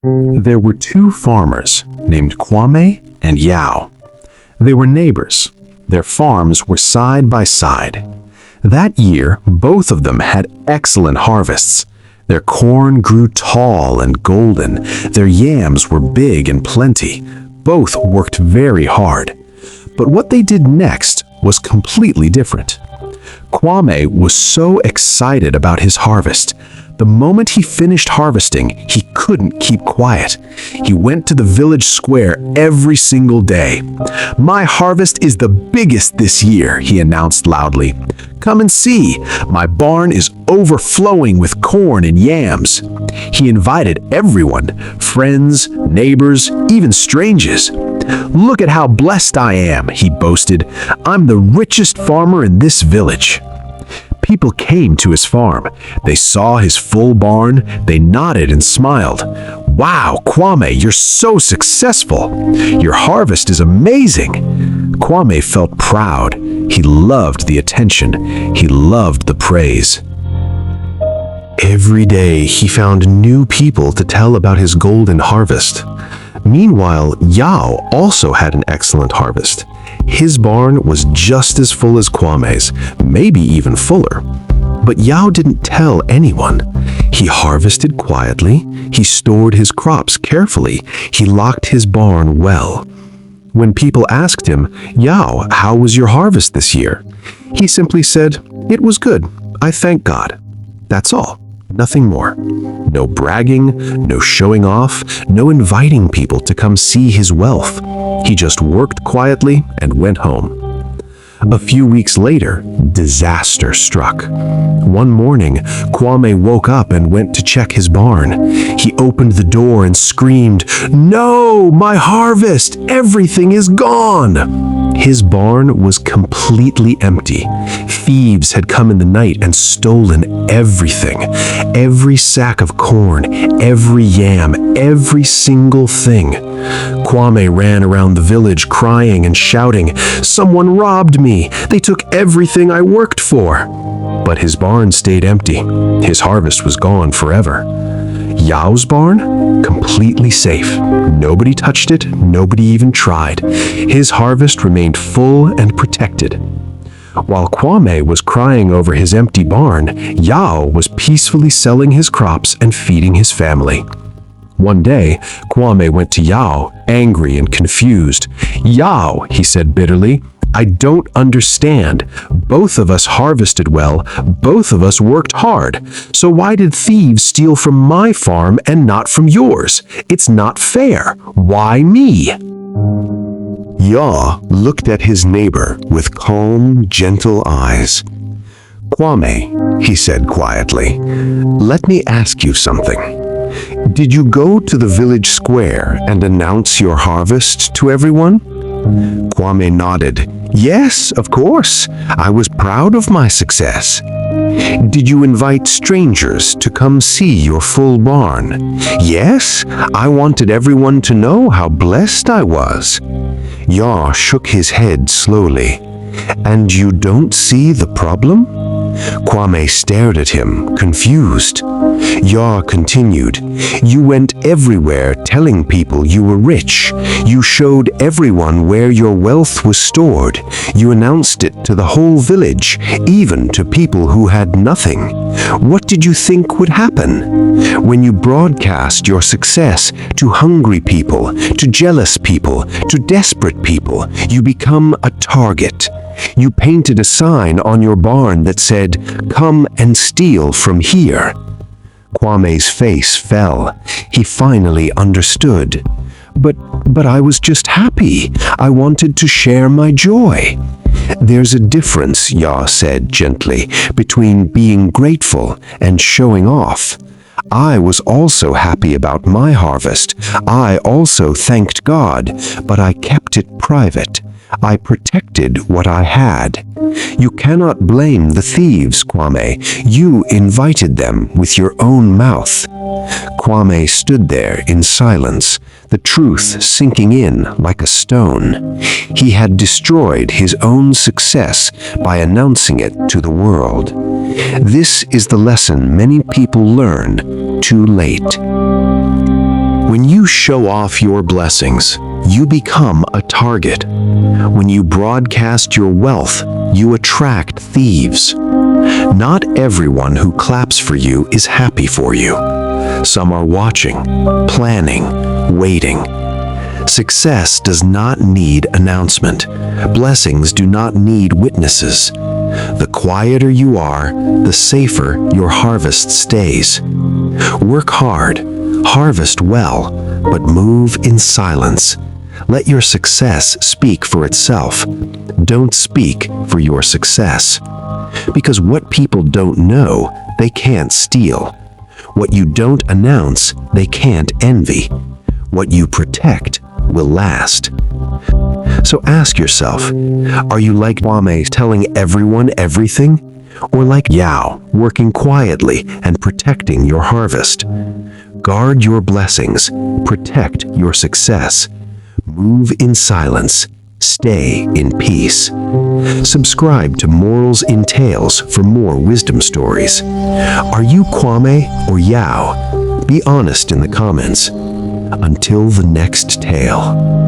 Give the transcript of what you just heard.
There were two farmers named Kwame and Yao. They were neighbors. Their farms were side by side. That year, both of them had excellent harvests. Their corn grew tall and golden. Their yams were big and plenty. Both worked very hard. But what they did next was completely different. Kwame was so excited about his harvest. The moment he finished harvesting, he couldn't keep quiet. He went to the village square every single day. "My harvest is the biggest this year," he announced loudly. "Come and see, my barn is overflowing with corn and yams." He invited everyone, friends, neighbors, even strangers. "Look at how blessed I am," he boasted. "I'm the richest farmer in this village." People came to his farm. They saw his full barn. They nodded and smiled. "Wow, Kwame, you're so successful. Your harvest is amazing." Kwame felt proud. He loved the attention. He loved the praise. Every day he found new people to tell about his golden harvest. Meanwhile, Yao also had an excellent harvest. His barn was just as full as Kwame's, maybe even fuller. But Yao didn't tell anyone. He harvested quietly, he stored his crops carefully, he locked his barn well. When people asked him, "Yao, how was your harvest this year?" he simply said, "It was good. I thank God." That's all. Nothing more. No bragging, no showing off, no inviting people to come see his wealth. He just worked quietly and went home. A few weeks later, disaster struck. One morning, Kwame woke up and went to check his barn. He opened the door and screamed, "No, my harvest! Everything is gone!" His barn was completely empty. Thieves had come in the night and stolen everything. Every sack of corn, every yam, every single thing. Kwame ran around the village crying and shouting, "Someone robbed me! They took everything I worked for!" But his barn stayed empty. His harvest was gone forever. Yao's barn? Completely safe. Nobody touched it, nobody even tried. His harvest remained full and protected. While Kwame was crying over his empty barn, Yao was peacefully selling his crops and feeding his family. One day, Kwame went to Yao, angry and confused. "Yao," he said bitterly, "I don't understand. Both of us harvested well, both of us worked hard. So why did thieves steal from my farm and not from yours? It's not fair. Why me?" Yao looked at his neighbor with calm, gentle eyes. "Kwame," he said quietly, "let me ask you something. Did you go to the village square and announce your harvest to everyone?" Kwame nodded. "Yes, of course. I was proud of my success." "Did you invite strangers to come see your full barn?" "Yes, I wanted everyone to know how blessed I was." Yao shook his head slowly. "And you don't see the problem?" Kwame stared at him, confused. Yao continued, "You went everywhere telling people you were rich. You showed everyone where your wealth was stored. You announced it to the whole village, even to people who had nothing. What did you think would happen? When you broadcast your success to hungry people, to jealous people, to desperate people, you become a target. You painted a sign on your barn that said, 'Come and steal from here.'" Kwame's face fell. He finally understood. But I was just happy. I wanted to share my joy." "There's a difference," Yao said gently, "between being grateful and showing off. I was also happy about my harvest. I also thanked God, but I kept it private. I protected what I had. You cannot blame the thieves, Kwame. You invited them with your own mouth." Kwame stood there in silence, the truth sinking in like a stone. He had destroyed his own success by announcing it to the world. This is the lesson many people learn too late. When you show off your blessings, you become a target. When you broadcast your wealth, you attract thieves. Not everyone who claps for you is happy for you. Some are watching, planning, waiting. Success does not need announcement. Blessings do not need witnesses. The quieter you are, the safer your harvest stays. Work hard, harvest well, but move in silence. Let your success speak for itself. Don't speak for your success. Because what people don't know, they can't steal. What you don't announce, they can't envy. What you protect will last. So ask yourself, are you like Kwame telling everyone everything? Or like Yao, working quietly and protecting your harvest? Guard your blessings, protect your success. Move in silence, stay in peace. Subscribe to Morals in Tales for more wisdom stories. Are you Kwame or Yao? Be honest in the comments. Until the next tale.